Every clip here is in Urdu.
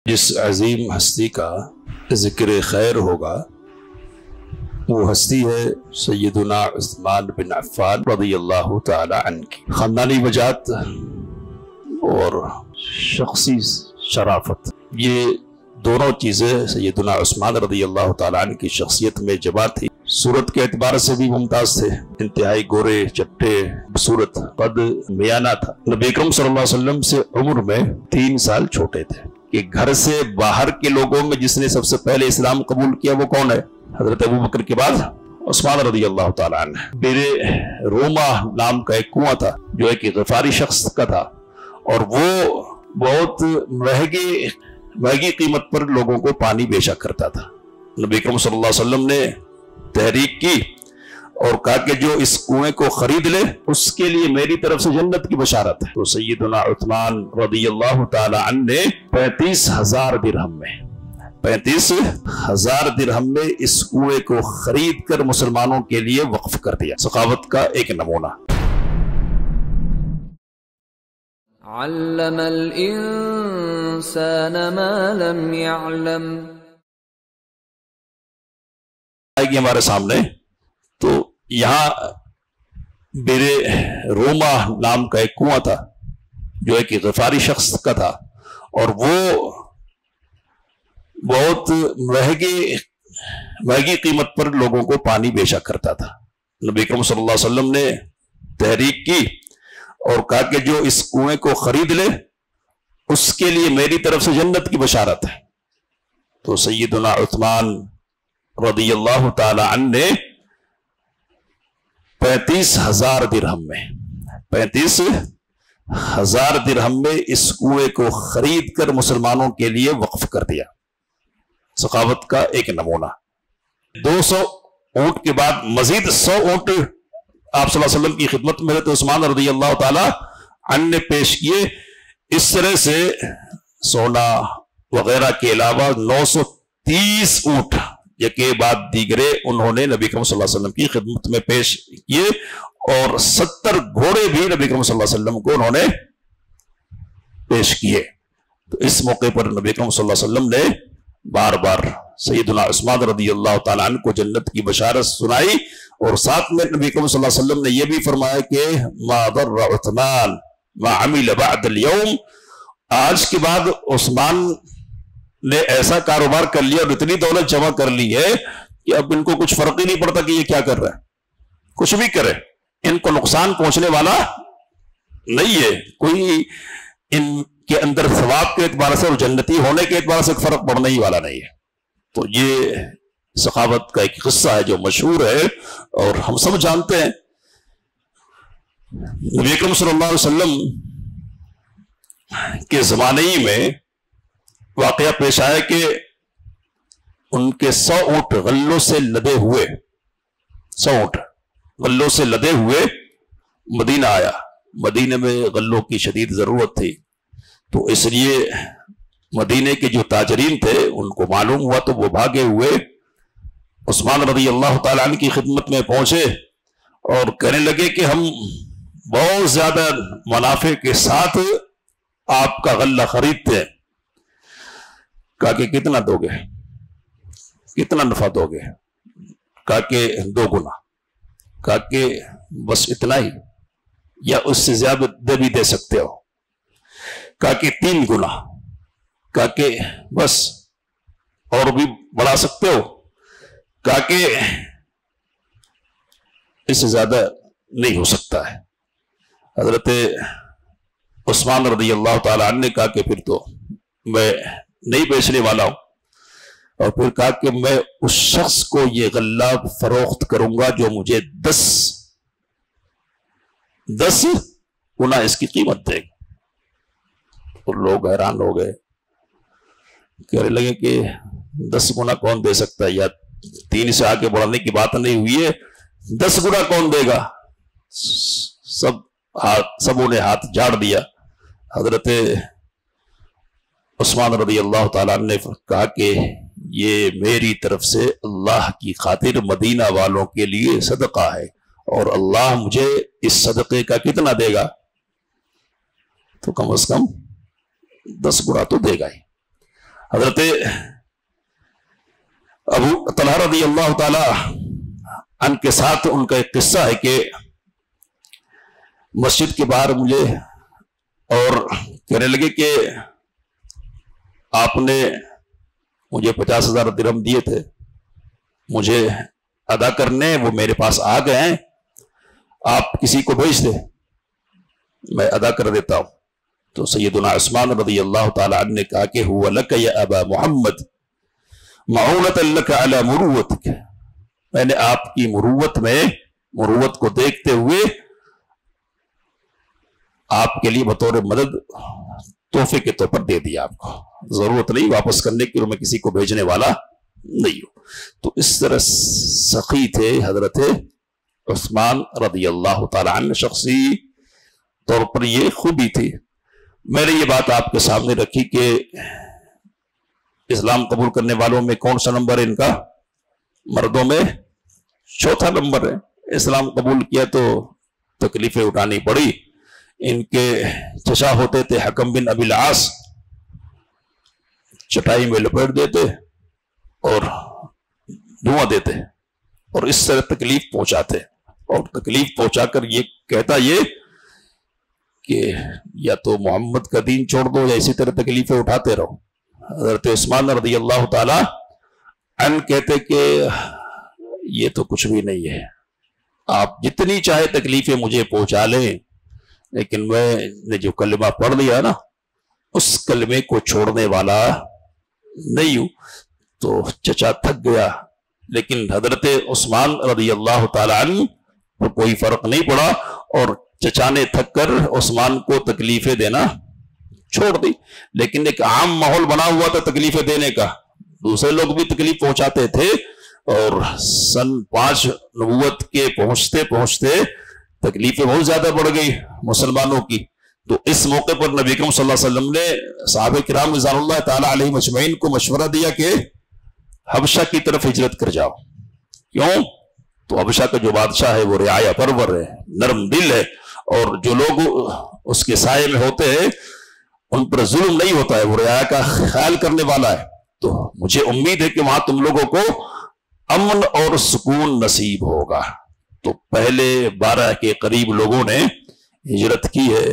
جس عظیم ہستی کا ذکر خیر ہوگا وہ ہستی ہے سیدنا عثمان بن عفان رضی اللہ تعالی عنہ کی۔ خاندانی وجاہت اور شخصی شرافت، یہ دونوں چیزیں سیدنا عثمان رضی اللہ تعالی عنہ کی شخصیت میں جمع تھی۔ صورت کے اعتبار سے بھی ممتاز تھے، انتہائی گورے چٹے، صورت قد میانہ تھا۔ نبی اکرم صلی اللہ علیہ وسلم سے عمر میں 3 سال چھوٹے تھے کہ گھر سے باہر کے لوگوں میں جس نے سب سے پہلے اسلام قبول کیا وہ کون ہے؟ حضرت ابوبکر کے بعد عثمان رضی اللہ تعالیٰ عنہ۔ بیرے روما نام کا ایک کنواں تھا جو ایک غفاری شخص کا تھا، اور وہ بہت مہنگی قیمت پر لوگوں کو پانی بیچا کرتا تھا۔ نبی اکرم صلی اللہ علیہ وسلم نے تحریک کی اور کہا کہ جو اس کنویں کو خرید لے اس کے لیے میری طرف سے جنت کی بشارت ہے۔ تو سیدنا عثمان رضی اللہ تعالی عنہ نے 35,000 درہم میں 35,000 درہم میں اس کنویں کو خرید کر مسلمانوں کے لیے وقف کر دیا۔ سخاوت کا ایک نمونہ۔ علم الانسان ما لم يعلم، آئے گی ہمارے سامنے۔ تو یہاں بیرے روما نام کا ایک کنواں تھا جو ایک غفاری شخص کا تھا، اور وہ بہت مہنگی قیمت پر لوگوں کو پانی بیچا کرتا تھا۔ نبی اکرم صلی اللہ علیہ وسلم نے تحریک کی اور کہا کہ جو اس کنویں کو خرید لے اس کے لیے میری طرف سے جنت کی بشارت ہے۔ تو سیدنا عثمان رضی اللہ تعالی عنہ نے 35,000 درہم میں 35,000 درہم میں اس کنویں کو خرید کر مسلمانوں کے لیے وقف کر دیا۔ سخاوت کا ایک نمونہ۔ 200 اونٹ کے بعد مزید 100 اونٹ آپ صلی اللہ علیہ وسلم کی خدمت میں حضرت عثمان رضی اللہ تعالی عنہ نے پیش کیے۔ اس طرح سے سونا وغیرہ کے علاوہ 930 اونٹ یکے بعد دیگرے انہوں نے نبی اکرم صلی اللہ علیہ وسلم کی خدمت میں پیش کیے، اور 70 گھوڑے بھی نبی اکرم صلی اللہ علیہ وسلم کو انہوں نے پیش کیے۔ تو اس موقع پر نبی اکرم صلی اللہ علیہ وسلم نے بار بار سیدنا عثمان رضی اللہ تعالیٰ عنہ کو جنت کی بشارت سنائی، اور ساتھ میں نبی اکرم صلی اللہ علیہ وسلم نے یہ بھی فرمایا کہ ما ضر عثمان ما عمل بعد اليوم، آج کے بعد عثمان نے ایسا کاروبار کر لیا اور اتنی دولت جمع کر لی ہے کہ اب ان کو کچھ فرق ہی نہیں پڑتا کہ یہ کیا کر رہا ہے، کچھ بھی کرے ان کو نقصان پہنچنے والا نہیں ہے۔ کوئی ان کے اندر ثواب کے اعتبار سے اور جنتی ہونے کے اعتبار سے فرق پڑنے ہی والا نہیں ہے۔ تو یہ سخاوت کا ایک قصہ ہے جو مشہور ہے اور ہم سب جانتے ہیں۔ نبی اکرم صلی اللہ علیہ وسلم کے زمانے ہی میں واقعہ پیش آیا کہ ان کے 100 اونٹ غلوں سے لدے ہوئے 100 اونٹ غلوں سے لدے ہوئے مدینہ آیا۔ مدینہ میں غلوں کی شدید ضرورت تھی، تو اس لیے مدینے کے جو تاجرین تھے ان کو معلوم ہوا تو وہ بھاگے ہوئے عثمان رضی اللہ تعالیٰ عنہ کی خدمت میں پہنچے اور کہنے لگے کہ ہم بہت زیادہ منافع کے ساتھ آپ کا غلہ خریدتے ہیں۔ کہا کہ کتنا دو گے، کتنا نفع دو گے؟ کہا کہ 2 گنا۔ کہا کہ بس اتنا ہی یا اس سے زیادہ بھی دے سکتے ہو؟ کہا کہ 3 گنا۔ کہا کہ بس اور بھی بڑھا سکتے ہو؟ کہا کہ اس سے زیادہ نہیں ہو سکتا ہے۔ حضرت عثمان رضی اللہ تعالی عنہ نے کہا کہ پھر تو میں نہیں بیچنے والا ہوں، اور پھر کہا کہ میں اس شخص کو یہ غلہ فروخت کروں گا جو مجھے 10 گنا اس کی قیمت دے گا۔ اور لوگ حیران ہو گئے، کہنے لگے کہ 10 گنا کون دے سکتا ہے، یا 3 سے آگے بڑھنے کی بات نہیں ہوئی ہے، 10 گنا کون دے گا؟ سبوں نے ہاتھ جھاڑ دیا۔ حضرت عثمان رضی اللہ تعالیٰ نے کہا کہ یہ میری طرف سے اللہ کی خاطر مدینہ والوں کے لیے صدقہ ہے، اور اللہ مجھے اس صدقے کا کتنا دے گا؟ تو کم از کم 10 گنا تو دے گا ہی۔ حضرت ابو طلحہ رضی اللہ تعالی عنہ کے ساتھ ان کا ایک قصہ ہے کہ مسجد کے باہر مجھے اور کہنے لگے کہ آپ نے مجھے 50,000 درہم دیے تھے مجھے ادا کرنے، وہ میرے پاس آ گئے ہیں، آپ کسی کو بھیج دیں میں ادا کر دیتا ہوں۔ تو سیدنا عثمان رضی اللہ تعالی عنہ نے کہا کہ هو لک یا ابا محمد معونۃ لک علی مروتک، میں نے آپ کی مروت کو دیکھتے ہوئے آپ کے لیے بطور مدد تحفے کے طور پر دے دیا، آپ کو ضرورت نہیں واپس کرنے کی، میں کسی کو بھیجنے والا نہیں ہوں۔ تو اس طرح سخی تھے حضرت عثمان رضی اللہ تعالی عنہ، شخصی طور پر یہ خوبی تھی۔ میں نے یہ بات آپ کے سامنے رکھی کہ اسلام قبول کرنے والوں میں کون سا نمبر ہے ان کا؟ مردوں میں 4تھا نمبر ہے۔ اسلام قبول کیا تو تکلیفیں اٹھانی پڑی۔ ان کے چچا ہوتے تھے حکم بن ابی العاص، چٹائی میں لپیٹ دیتے اور دھواں دیتے اور اس طرح تکلیف پہنچاتے، اور تکلیف پہنچا کر یہ کہتا یہ کہ یا تو محمد کا دین چھوڑ دو یا اسی طرح تکلیفیں اٹھاتے رہو۔ حضرت عثمان رضی اللہ تعالی عنہ کہتے کہ یہ تو کچھ بھی نہیں ہے، آپ جتنی چاہے تکلیفیں مجھے پہنچا لیں، لیکن میں نے جو کلمہ پڑھ لیا نا اس کلمے کو چھوڑنے والا نہیں ہوں۔ تو چچا تھک گیا، لیکن حضرت عثمان رضی اللہ تعالی عنہ کو کوئی فرق نہیں پڑا، اور چچا نے تھک کر عثمان کو تکلیفیں دینا چھوڑ دی۔ لیکن ایک عام ماحول بنا ہوا تھا تکلیفیں دینے کا، دوسرے لوگ بھی تکلیف پہنچاتے تھے، اور سن 5 نبوت کے پہنچتے پہنچتے تکلیفیں بہت زیادہ بڑھ گئی مسلمانوں کی۔ تو اس موقع پر نبی اکرم صلی اللہ علیہ وسلم نے صحابہ کرام رضوان اللہ تعالی علیہم اجمعین کو مشورہ دیا کہ حبشہ کی طرف ہجرت کر جاؤ۔ کیوں؟ تو حبشہ کا جو بادشاہ ہے وہ رعایا پرور ہے، نرم دل ہے، اور جو لوگ اس کے سائے میں ہوتے ہیں ان پر ظلم نہیں ہوتا ہے، وہ رعایا کا خیال کرنے والا ہے۔ تو مجھے امید ہے کہ وہاں تم لوگوں کو امن اور سکون نصیب ہوگا۔ تو پہلے 12 کے قریب لوگوں نے ہجرت کی ہے،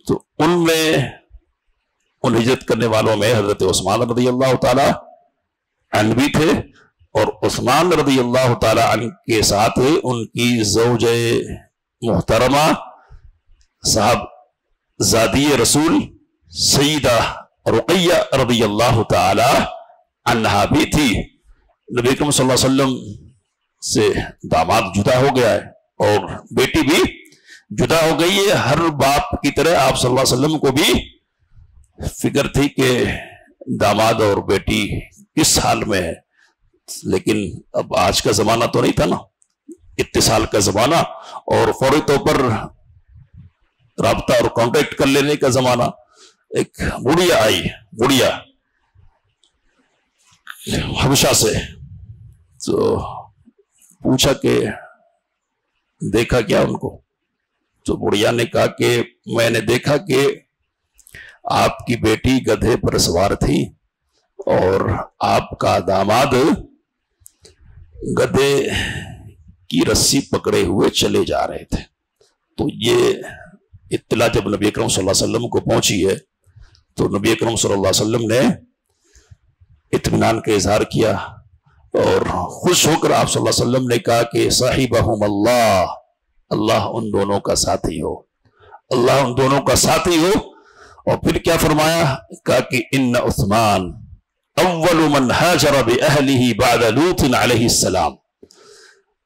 تو ان ہجرت کرنے والوں میں حضرت عثمان رضی اللہ تعالی عنہ بھی تھے، اور عثمان رضی اللہ تعالی عنہ کے ساتھ ان کی زوج محترمہ صاحب زادی رسول سیدہ رقیہ رضی اللہ تعالی عنہا بھی تھی۔ نبی اکرم صلی اللہ علیہ وسلم سے داماد جدا ہو گیا ہے اور بیٹی بھی جدا ہو گئی ہے۔ ہر باپ کی طرح آپ صلی اللہ علیہ وسلم کو بھی فکر تھی کہ داماد اور بیٹی کس حال میں ہے، لیکن اب آج کا زمانہ تو نہیں تھا نا، اتصال کا زمانہ اور فوری طور پر رابطہ اور کانٹیکٹ کر لینے کا زمانہ۔ ایک بڑھیا آئی، بڑھیا حبشہ سے، تو پوچھا کہ دیکھا کیا ان کو؟ تو بڑھیا نے کہا کہ میں نے دیکھا کہ آپ کی بیٹی گدھے پر سوار تھی اور آپ کا داماد گدھے کی رسی پکڑے ہوئے چلے جا رہے تھے۔ تو یہ اطلاع جب نبی اکرم صلی اللہ علیہ وسلم کو پہنچی ہے تو نبی اکرم صلی اللہ علیہ وسلم نے اطمینان کا اظہار کیا اور خوش ہو کر آپ صلی اللہ علیہ وسلم نے کہا کہ صاحبہم اللہ، اللہ ان دونوں کا ساتھی ہو، اللہ ان دونوں کا ساتھی ہو۔ اور پھر کیا فرمایا؟ کہا کہ ان عثمان اول من ہاجر بأہلہ بعد لوط علیہ السلام،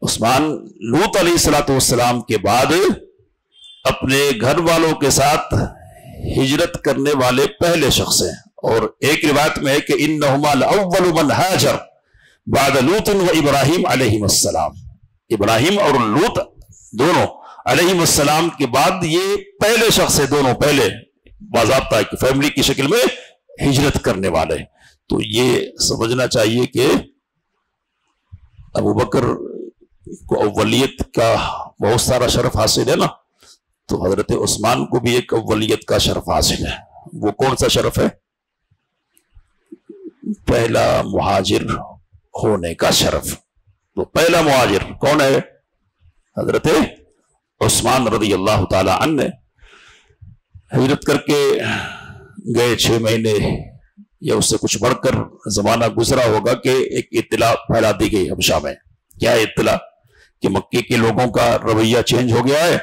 عثمان لوط علیہ السلام کے بعد اپنے گھر والوں کے ساتھ ہجرت کرنے والے پہلے شخص ہیں۔ اور ایک روایت میں ہے کہ انہما لأول من ہاجر بعد لوط و ابراہیم علیہ السلام، ابراہیم اور لوط دونوں علیہ السلام کے بعد یہ پہلے شخص ہے، دونوں پہلے باضابطہ ایک فیملی کی شکل میں ہجرت کرنے والے۔ تو یہ سمجھنا چاہیے کہ ابو بکر کو اولیت کا بہت سارا شرف حاصل ہے نا، تو حضرت عثمان کو بھی ایک اولیت کا شرف حاصل ہے۔ وہ کون سا شرف ہے؟ پہلا مہاجر ہونے کا شرف. تو پہلا مہاجر کون ہے؟ حضرت عثمان رضی اللہ تعالی عنہ. ہجرت کر کے گئے 6 مہینے یا اس سے کچھ بڑھ کر زمانہ گزرا ہوگا کہ ایک اطلاع پھیلا دی گئی حبشہ میں. کیا اطلاع؟ کہ مکے کے لوگوں کا رویہ چینج ہو گیا ہے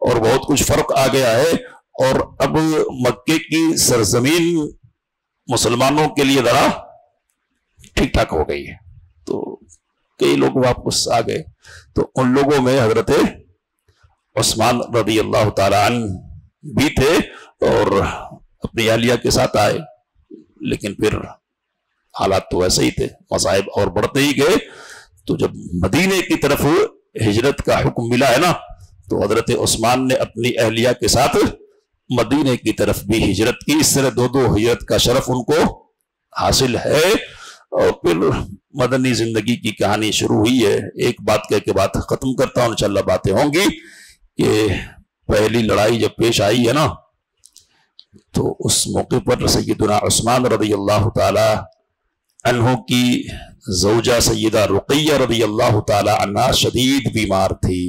اور بہت کچھ فرق آ گیا ہے، اور اب مکے کی سرزمین مسلمانوں کے لیے ذرا ٹھیک ٹھاک ہو گئی ہے. تو کئی لوگ واپس آ گئے. تو ان لوگوں میں حضرت عثمان رضی اللہ تعالی عنہ بھی تھے اور اپنی اہلیہ کے ساتھ آئے. لیکن پھر حالات تو ایسے ہی تھے، مصائب اور بڑھتے ہی گئے. تو جب مدینے کی طرف ہجرت کا حکم ملا ہے نا، تو حضرت عثمان نے اپنی اہلیہ کے ساتھ مدینے کی طرف بھی ہجرت کی. اس طرح 2 ہجرت کا شرف ان کو حاصل ہے. اور پھر مدنی زندگی کی کہانی شروع ہوئی ہے. ایک بات کہہ کے بات ختم کرتا ہوں، انشاءاللہ باتیں ہوں گی. کہ پہلی لڑائی جب پیش آئی ہے نا، تو اس موقع پر سیدنا عثمان رضی اللہ تعالی عنہ کی زوجہ سیدہ رقیہ رضی اللہ تعالی عنہ شدید بیمار تھی،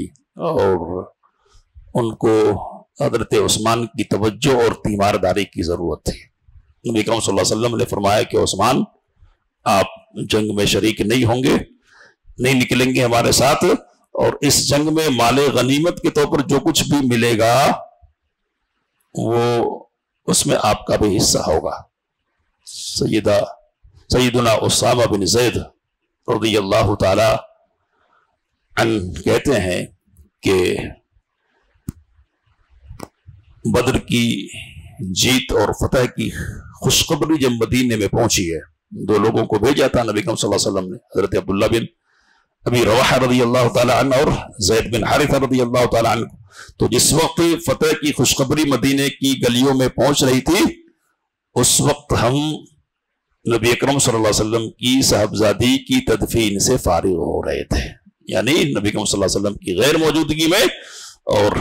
اور ان کو حضرت عثمان کی توجہ اور تیمارداری کی ضرورت تھی. نبی اکرم صلی اللہ علیہ وسلم نے فرمایا کہ عثمان آپ جنگ میں شریک نہیں ہوں گے، نہیں نکلیں گے ہمارے ساتھ، اور اس جنگ میں مال غنیمت کے طور پر جو کچھ بھی ملے گا وہ اس میں آپ کا بھی حصہ ہوگا. سیدنا اسامہ بن زید رضی اللہ تعالی عنہ کہتے ہیں کہ بدر کی جیت اور فتح کی خوشخبری جب مدینے میں پہنچی ہے، 2 لوگوں کو بھیجا تھا نبی صلی اللہ علیہ وسلم نے، حضرت عبداللہ بن ابی رواحہ رضی اللہ تعالی عنہ اور زید بن حارثہ رضی اللہ تعالی عنہ. تو جس وقت فتح کی خوشخبری مدینے کی گلیوں میں پہنچ رہی تھی، اس وقت ہم نبی اکرم صلی اللہ علیہ وسلم کی صاحبزادی کی تدفین سے فارغ ہو رہے تھے. یعنی نبی اکرم صلی اللہ علیہ وسلم کی غیر موجودگی میں اور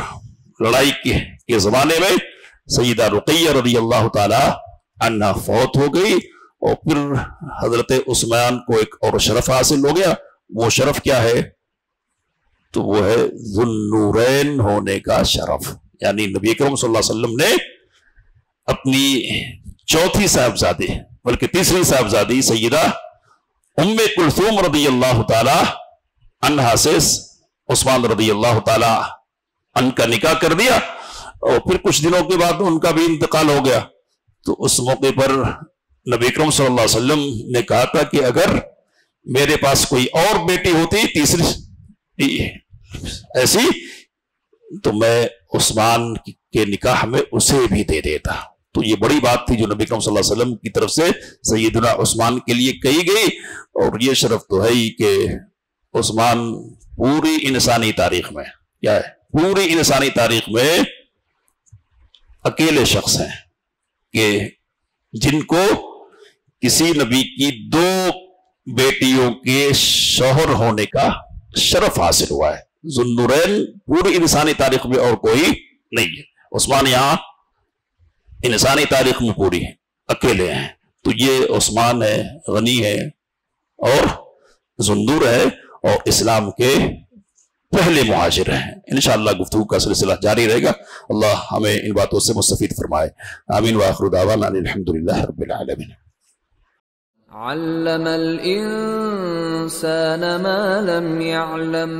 لڑائی کے زمانے میں سیدہ رقیہ رضی اللہ تعالی عنہ فوت ہو گئی. اور پھر حضرت عثمان کو ایک اور شرف حاصل ہو گیا. وہ شرف کیا ہے؟ تو وہ ہے ذو النورین ہونے کا شرف. یعنی نبی اکرم صلی اللہ علیہ وسلم نے اپنی چوتھی صاحبزادی بلکہ تیسری صاحبزادی سیدہ ام کلثوم رضی اللہ تعالی عنہا سے عثمان رضی اللہ تعالی عنہ کا نکاح کر دیا، اور پھر کچھ دنوں کے بعد ان کا بھی انتقال ہو گیا. تو اس موقع پر نبی اکرم صلی اللہ علیہ وسلم نے کہا تھا کہ اگر میرے پاس کوئی اور بیٹی ہوتی تیسری ایسی، تو میں عثمان کے نکاح میں اسے بھی دے دیتا. تو یہ بڑی بات تھی جو نبی اکرم صلی اللہ علیہ وسلم کی طرف سے سیدنا عثمان کے لیے کہی گئی. اور یہ شرف تو ہے ہی کہ عثمان پوری انسانی تاریخ میں کیا ہے، پوری انسانی تاریخ میں اکیلے شخص ہیں کہ جن کو کسی نبی کی 2 بیٹیوں کے شوہر ہونے کا شرف حاصل ہوا ہے. ذو النورین پوری انسانی تاریخ میں اور کوئی نہیں ہے. عثمان یہاں انسانی تاریخ میں پوری ہیں، اکیلے ہیں. تو یہ عثمان ہے، غنی ہے اور ذو النور ہے، اور اسلام کے پہلے مہاجر ہیں. انشاءاللہ گفتگو کا سلسلہ جاری رہے گا. اللہ ہمیں ان باتوں سے مستفید فرمائے. آمین وآخر دعوانا الحمدللہ رب العالمین. علم الإنسان ما لم يعلم